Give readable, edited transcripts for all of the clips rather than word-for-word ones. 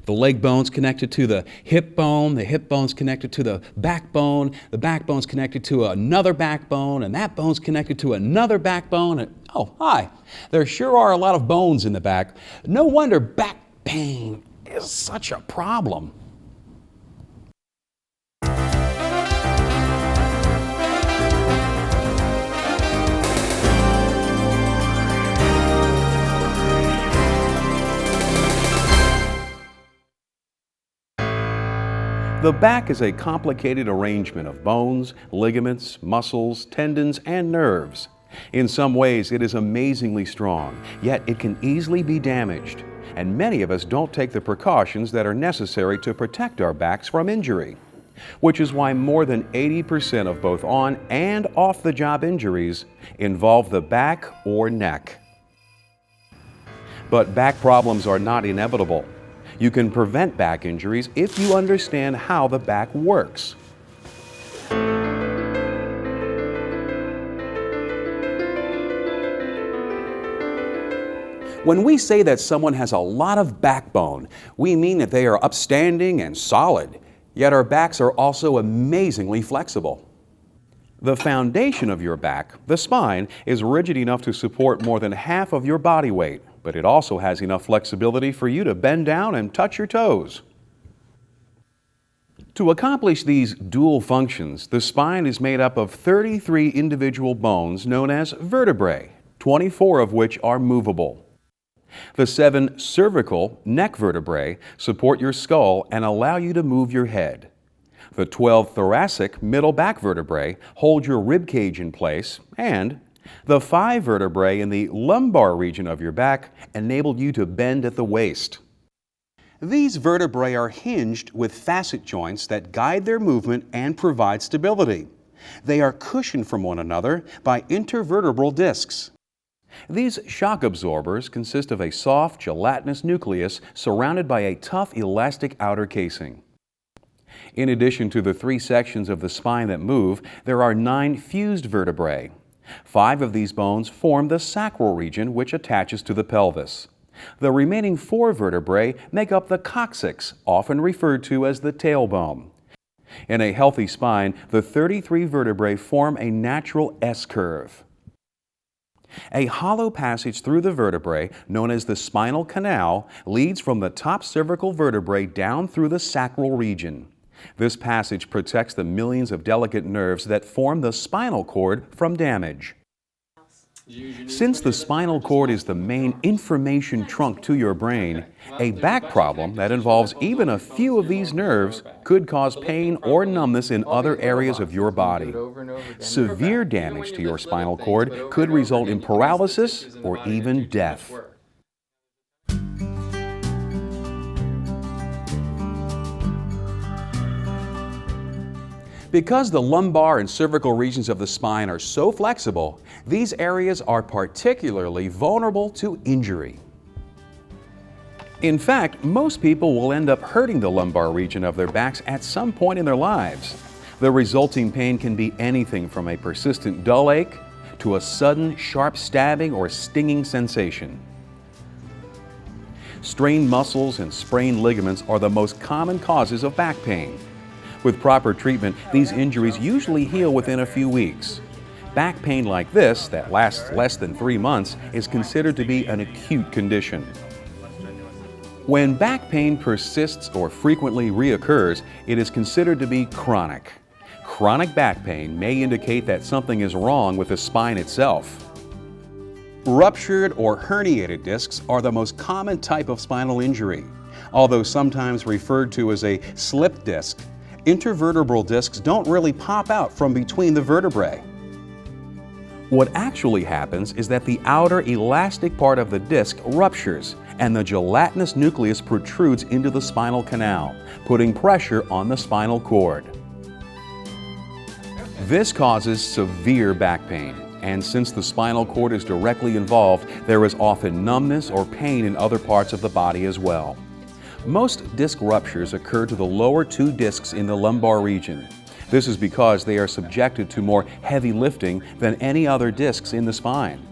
The leg bone's connected to the hip bone's connected to the backbone's connected to another backbone, and that bone's connected to another backbone. And, oh, hi, there sure are a lot of bones in the back. No wonder back pain is such a problem. The back is a complicated arrangement of bones, ligaments, muscles, tendons, and nerves. In some ways, it is amazingly strong, yet it can easily be damaged, and many of us don't take the precautions that are necessary to protect our backs from injury, which is why more than 80% of both on and off-the-job injuries involve the back or neck. But back problems are not inevitable. You can prevent back injuries if you understand how the back works. When we say that someone has a lot of backbone, we mean that they are upstanding and solid, yet our backs are also amazingly flexible. The foundation of your back, the spine, is rigid enough to support more than half of your body weight, but it also has enough flexibility for you to bend down and touch your toes. To accomplish these dual functions, the spine is made up of 33 individual bones known as vertebrae, 24 of which are movable. The 7 cervical neck vertebrae support your skull and allow you to move your head. The 12 thoracic middle back vertebrae hold your rib cage in place, and the 5 vertebrae in the lumbar region of your back enable you to bend at the waist. These vertebrae are hinged with facet joints that guide their movement and provide stability. They are cushioned from one another by intervertebral discs. These shock absorbers consist of a soft, gelatinous nucleus surrounded by a tough, elastic outer casing. In addition to the 3 sections of the spine that move, there are 9 fused vertebrae. 5 of these bones form the sacral region, which attaches to the pelvis. The remaining 4 vertebrae make up the coccyx, often referred to as the tailbone. In a healthy spine, the 33 vertebrae form a natural S-curve. A hollow passage through the vertebrae, known as the spinal canal, leads from the top cervical vertebrae down through the sacral region. This passage protects the millions of delicate nerves that form the spinal cord from damage. Since the spinal cord is the main information trunk to your brain, a back problem that involves even a few of these nerves could cause pain or numbness in other areas of your body. Severe damage to your spinal cord could result in paralysis or even death. Because the lumbar and cervical regions of the spine are so flexible, these areas are particularly vulnerable to injury. In fact, most people will end up hurting the lumbar region of their backs at some point in their lives. The resulting pain can be anything from a persistent dull ache to a sudden sharp stabbing or stinging sensation. Strained muscles and sprained ligaments are the most common causes of back pain. With proper treatment, these injuries usually heal within a few weeks. Back pain like this, that lasts less than 3 months, is considered to be an acute condition. When back pain persists or frequently reoccurs, it is considered to be chronic. Chronic back pain may indicate that something is wrong with the spine itself. Ruptured or herniated discs are the most common type of spinal injury. Although sometimes referred to as a slip disc, intervertebral discs don't really pop out from between the vertebrae. What actually happens is that the outer elastic part of the disc ruptures and the gelatinous nucleus protrudes into the spinal canal, putting pressure on the spinal cord. This causes severe back pain, and since the spinal cord is directly involved, there is often numbness or pain in other parts of the body as well. Most disc ruptures occur to the lower 2 discs in the lumbar region. This is because they are subjected to more heavy lifting than any other discs in the spine.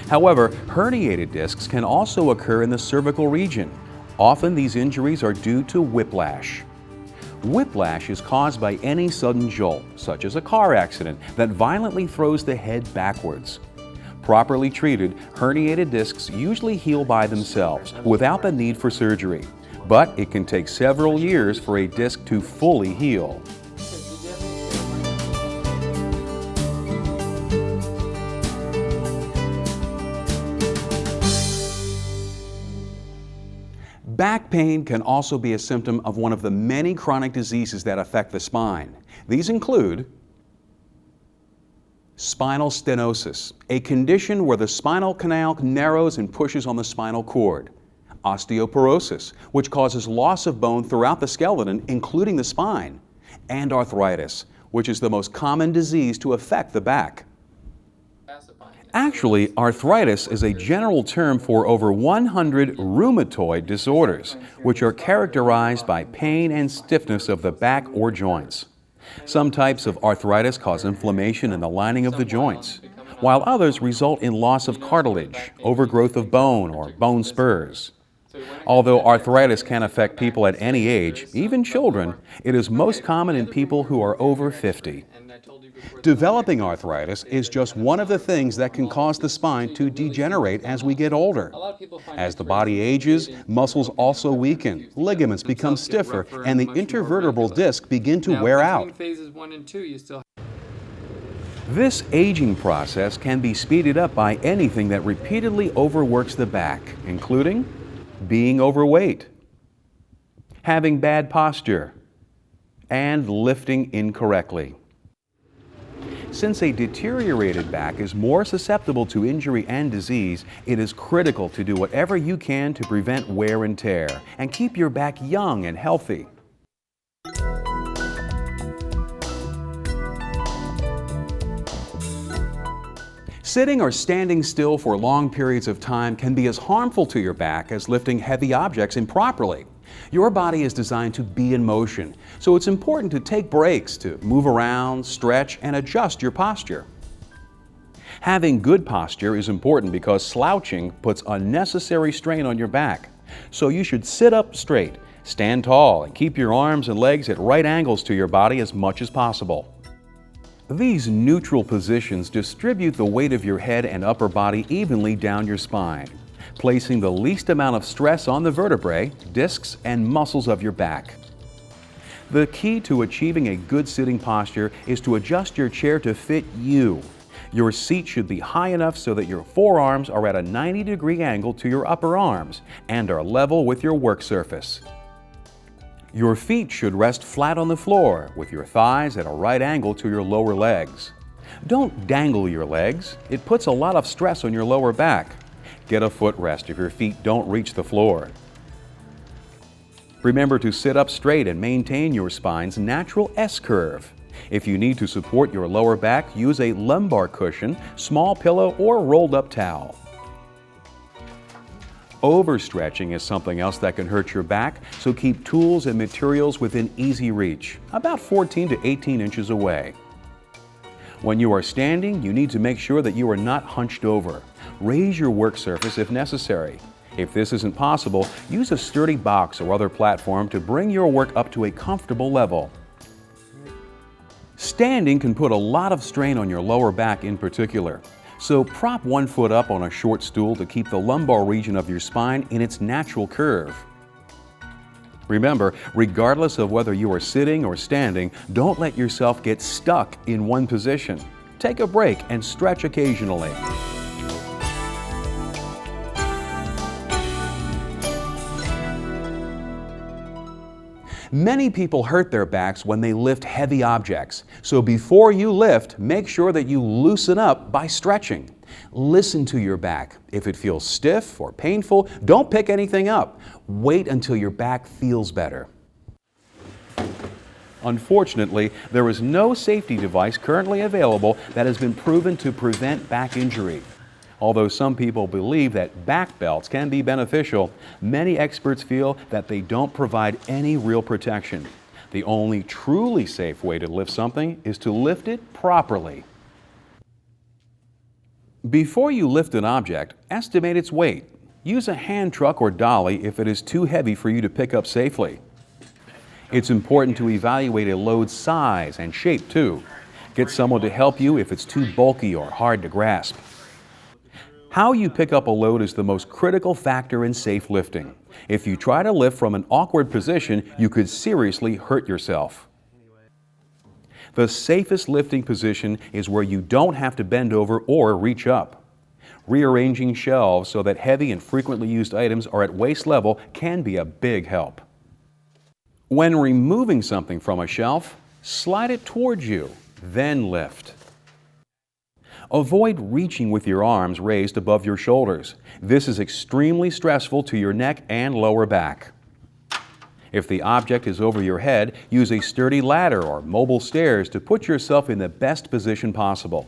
However, herniated discs can also occur in the cervical region. Often these injuries are due to whiplash. Whiplash is caused by any sudden jolt, such as a car accident, that violently throws the head backwards. Properly treated, herniated discs usually heal by themselves without the need for surgery, but it can take several years for a disc to fully heal. Back pain can also be a symptom of one of the many chronic diseases that affect the spine. These include spinal stenosis, a condition where the spinal canal narrows and pushes on the spinal cord; osteoporosis, which causes loss of bone throughout the skeleton, including the spine; and arthritis, which is the most common disease to affect the back. Actually, arthritis is a general term for over 100 rheumatoid disorders, which are characterized by pain and stiffness of the back or joints. Some types of arthritis cause inflammation in the lining of the joints, while others result in loss of cartilage, overgrowth of bone, or bone spurs. Although arthritis can affect people at any age, even children, it is most common in people who are over 50. Developing arthritis is just one of the things that can cause the spine to degenerate as we get older. As the body ages, muscles also weaken, ligaments become stiffer, and the intervertebral disc begin to wear out. This aging process can be speeded up by anything that repeatedly overworks the back, including being overweight, having bad posture, and lifting incorrectly. Since a deteriorated back is more susceptible to injury and disease, it is critical to do whatever you can to prevent wear and tear and keep your back young and healthy. Sitting or standing still for long periods of time can be as harmful to your back as lifting heavy objects improperly. Your body is designed to be in motion, so it's important to take breaks to move around, stretch, and adjust your posture. Having good posture is important because slouching puts unnecessary strain on your back. So you should sit up straight, stand tall, and keep your arms and legs at right angles to your body as much as possible. These neutral positions distribute the weight of your head and upper body evenly down your spine, placing the least amount of stress on the vertebrae, discs, and muscles of your back. The key to achieving a good sitting posture is to adjust your chair to fit you. Your seat should be high enough so that your forearms are at a 90-degree angle to your upper arms and are level with your work surface. Your feet should rest flat on the floor with your thighs at a right angle to your lower legs. Don't dangle your legs. It puts a lot of stress on your lower back. Get a footrest if your feet don't reach the floor. Remember to sit up straight and maintain your spine's natural S-curve. If you need to support your lower back, use a lumbar cushion, small pillow, or rolled-up towel. Overstretching is something else that can hurt your back, so keep tools and materials within easy reach, about 14 to 18 inches away. When you are standing, you need to make sure that you are not hunched over. Raise your work surface if necessary. If this isn't possible, use a sturdy box or other platform to bring your work up to a comfortable level. Standing can put a lot of strain on your lower back in particular. So prop one foot up on a short stool to keep the lumbar region of your spine in its natural curve. Remember, regardless of whether you are sitting or standing, don't let yourself get stuck in one position. Take a break and stretch occasionally. Many people hurt their backs when they lift heavy objects. So before you lift, make sure that you loosen up by stretching. Listen to your back. If it feels stiff or painful, don't pick anything up. Wait until your back feels better. Unfortunately, there is no safety device currently available that has been proven to prevent back injury. Although some people believe that back belts can be beneficial, many experts feel that they don't provide any real protection. The only truly safe way to lift something is to lift it properly. Before you lift an object, estimate its weight. Use a hand truck or dolly if it is too heavy for you to pick up safely. It's important to evaluate a load's size and shape too. Get someone to help you if it's too bulky or hard to grasp. How you pick up a load is the most critical factor in safe lifting. If you try to lift from an awkward position, you could seriously hurt yourself. The safest lifting position is where you don't have to bend over or reach up. Rearranging shelves so that heavy and frequently used items are at waist level can be a big help. When removing something from a shelf, slide it towards you, then lift. Avoid reaching with your arms raised above your shoulders. This is extremely stressful to your neck and lower back. If the object is over your head, use a sturdy ladder or mobile stairs to put yourself in the best position possible.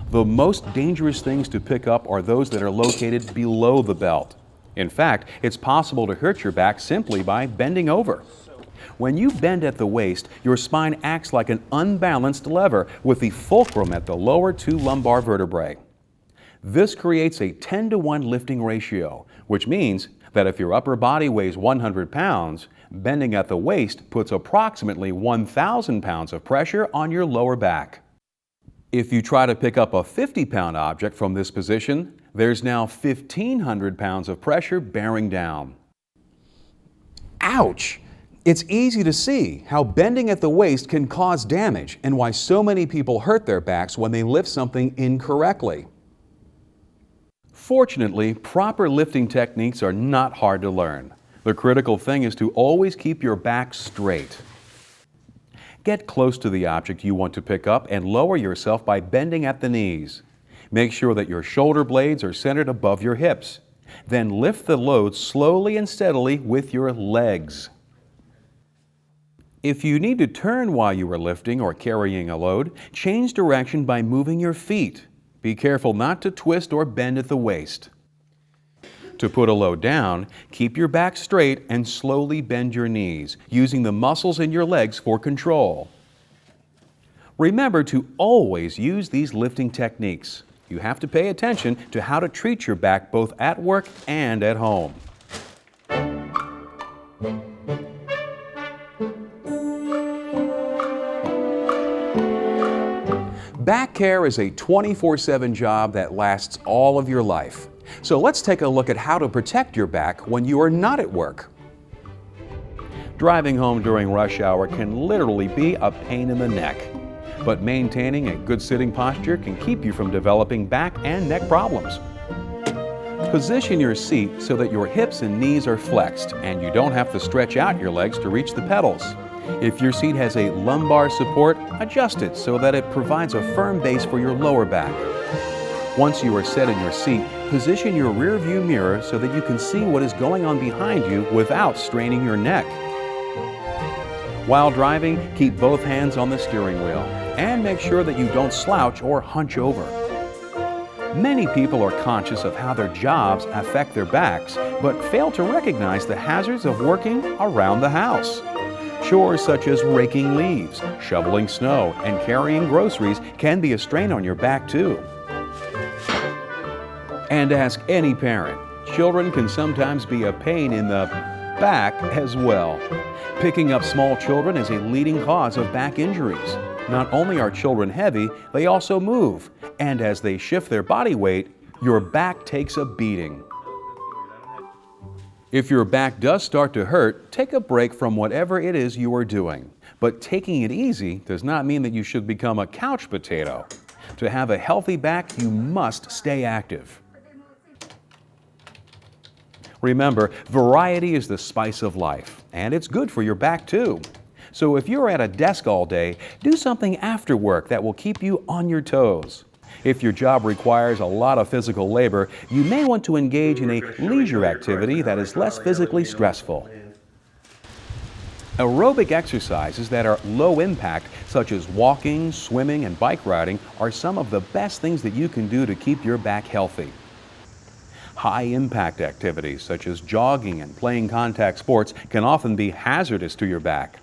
The most dangerous things to pick up are those that are located below the belt. In fact, it's possible to hurt your back simply by bending over. When you bend at the waist, your spine acts like an unbalanced lever with the fulcrum at the lower two lumbar vertebrae. This creates a 10-to-1 lifting ratio, which means that if your upper body weighs 100 pounds, bending at the waist puts approximately 1,000 pounds of pressure on your lower back. If you try to pick up a 50-pound object from this position, there's now 1,500 pounds of pressure bearing down. Ouch! It's easy to see how bending at the waist can cause damage and why so many people hurt their backs when they lift something incorrectly. Fortunately, proper lifting techniques are not hard to learn. The critical thing is to always keep your back straight. Get close to the object you want to pick up and lower yourself by bending at the knees. Make sure that your shoulder blades are centered above your hips. Then lift the load slowly and steadily with your legs. If you need to turn while you are lifting or carrying a load, change direction by moving your feet. Be careful not to twist or bend at the waist. To put a load down, keep your back straight and slowly bend your knees, using the muscles in your legs for control. Remember to always use these lifting techniques. You have to pay attention to how to treat your back both at work and at home. Back care is a 24/7 job that lasts all of your life. So let's take a look at how to protect your back when you are not at work. Driving home during rush hour can literally be a pain in the neck, but maintaining a good sitting posture can keep you from developing back and neck problems. Position your seat so that your hips and knees are flexed and you don't have to stretch out your legs to reach the pedals. If your seat has a lumbar support, adjust it so that it provides a firm base for your lower back. Once you are set in your seat, position your rear view mirror so that you can see what is going on behind you without straining your neck. While driving, keep both hands on the steering wheel and make sure that you don't slouch or hunch over. Many people are conscious of how their jobs affect their backs, but fail to recognize the hazards of working around the house. Chores such as raking leaves, shoveling snow, and carrying groceries can be a strain on your back too. And ask any parent, children can sometimes be a pain in the back as well. Picking up small children is a leading cause of back injuries. Not only are children heavy, they also move, and as they shift their body weight, your back takes a beating. If your back does start to hurt, take a break from whatever it is you are doing. But taking it easy does not mean that you should become a couch potato. To have a healthy back, you must stay active. Remember, variety is the spice of life, and it's good for your back too. So if you're at a desk all day, do something after work that will keep you on your toes. If your job requires a lot of physical labor, you may want to engage in a leisure activity that is less physically stressful. Aerobic exercises that are low impact, such as walking, swimming, and bike riding, are some of the best things that you can do to keep your back healthy. High impact activities, such as jogging and playing contact sports, can often be hazardous to your back.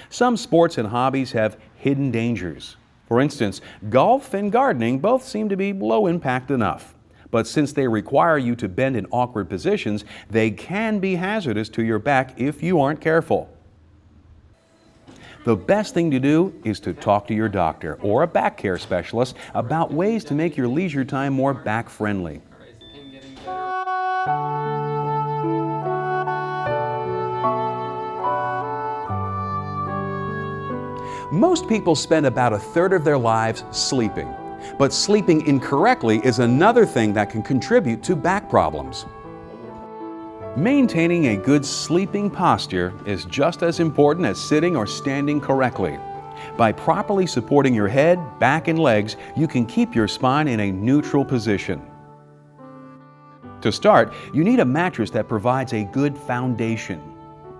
Some sports and hobbies have hidden dangers. For instance, golf and gardening both seem to be low impact enough. But since they require you to bend in awkward positions, they can be hazardous to your back if you aren't careful. The best thing to do is to talk to your doctor or a back care specialist about ways to make your leisure time more back-friendly. Most people spend about a third of their lives sleeping, but sleeping incorrectly is another thing that can contribute to back problems. Maintaining a good sleeping posture is just as important as sitting or standing correctly. By properly supporting your head, back, and legs, you can keep your spine in a neutral position. To start, you need a mattress that provides a good foundation.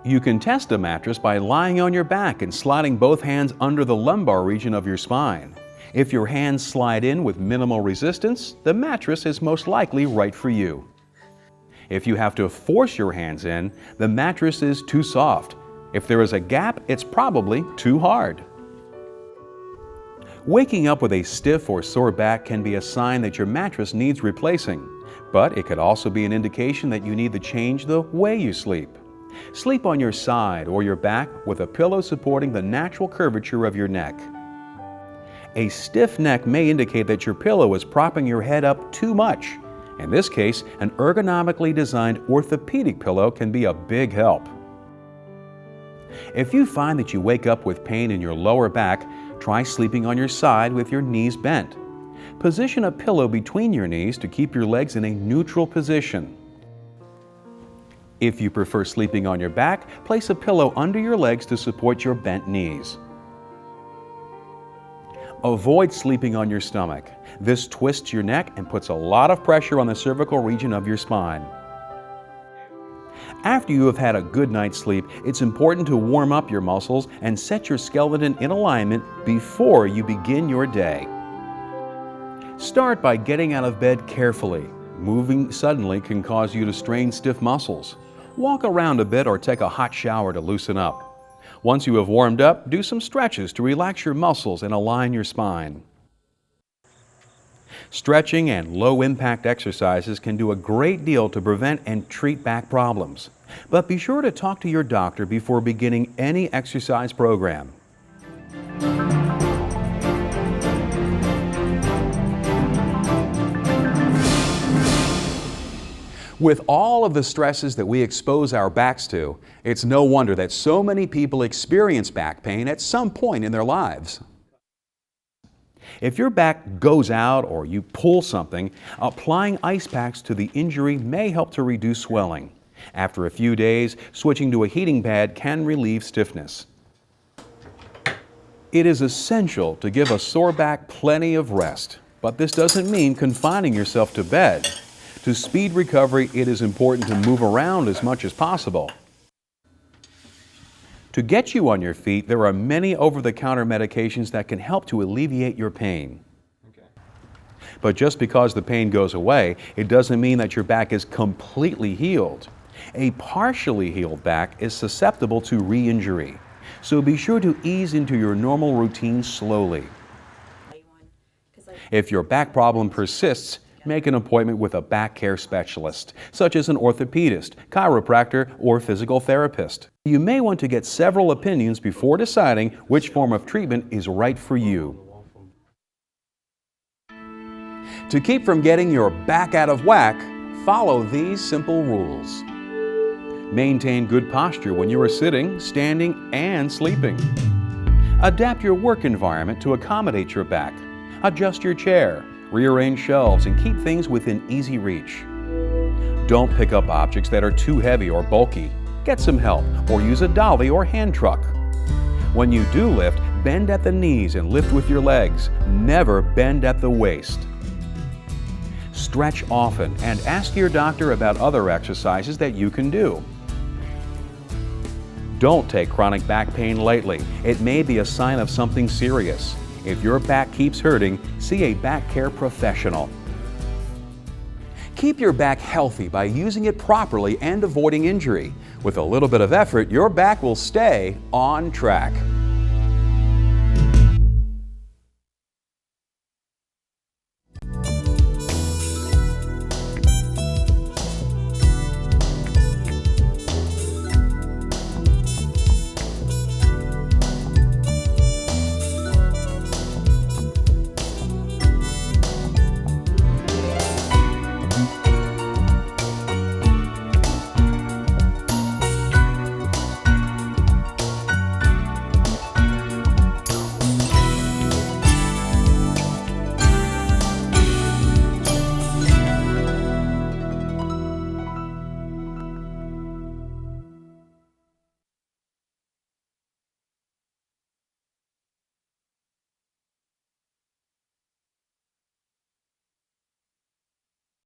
You can test a mattress by lying on your back and sliding both hands under the lumbar region of your spine. If your hands slide in with minimal resistance, the mattress is most likely right for you. If you have to force your hands in, the mattress is too soft. If there is a gap, it's probably too hard. Waking up with a stiff or sore back can be a sign that your mattress needs replacing, but it could also be an indication that you need to change the way you sleep. Sleep on your side or your back with a pillow supporting the natural curvature of your neck. A stiff neck may indicate that your pillow is propping your head up too much. In this case, an ergonomically designed orthopedic pillow can be a big help. If you find that you wake up with pain in your lower back, try sleeping on your side with your knees bent. Position a pillow between your knees to keep your legs in a neutral position. If you prefer sleeping on your back, place a pillow under your legs to support your bent knees. Avoid sleeping on your stomach. This twists your neck and puts a lot of pressure on the cervical region of your spine. After you have had a good night's sleep, it's important to warm up your muscles and set your skeleton in alignment before you begin your day. Start by getting out of bed carefully. Moving suddenly can cause you to strain stiff muscles. Walk around a bit or take a hot shower to loosen up. Once you have warmed up, do some stretches to relax your muscles and align your spine. Stretching and low-impact exercises can do a great deal to prevent and treat back problems. But be sure to talk to your doctor before beginning any exercise program. With all of the stresses that we expose our backs to, it's no wonder that so many people experience back pain at some point in their lives. If your back goes out or you pull something, applying ice packs to the injury may help to reduce swelling. After a few days, switching to a heating pad can relieve stiffness. It is essential to give a sore back plenty of rest, but this doesn't mean confining yourself to bed. To speed recovery, it is important to move around as much as possible. To get you on your feet, there are many over-the-counter medications that can help to alleviate your pain. But just because the pain goes away, it doesn't mean that your back is completely healed. A partially healed back is susceptible to re-injury, so be sure to ease into your normal routine slowly. If your back problem persists, make an appointment with a back care specialist, such as an orthopedist, chiropractor, or physical therapist. You may want to get several opinions before deciding which form of treatment is right for you. To keep from getting your back out of whack, follow these simple rules. Maintain good posture when you are sitting, standing, and sleeping. Adapt your work environment to accommodate your back. Adjust your chair. Rearrange shelves and keep things within easy reach. Don't pick up objects that are too heavy or bulky. Get some help or use a dolly or hand truck. When you do lift, bend at the knees and lift with your legs. Never bend at the waist. Stretch often and ask your doctor about other exercises that you can do. Don't take chronic back pain lightly. It may be a sign of something serious. If your back keeps hurting, see a back care professional. Keep your back healthy by using it properly and avoiding injury. With a little bit of effort, your back will stay on track.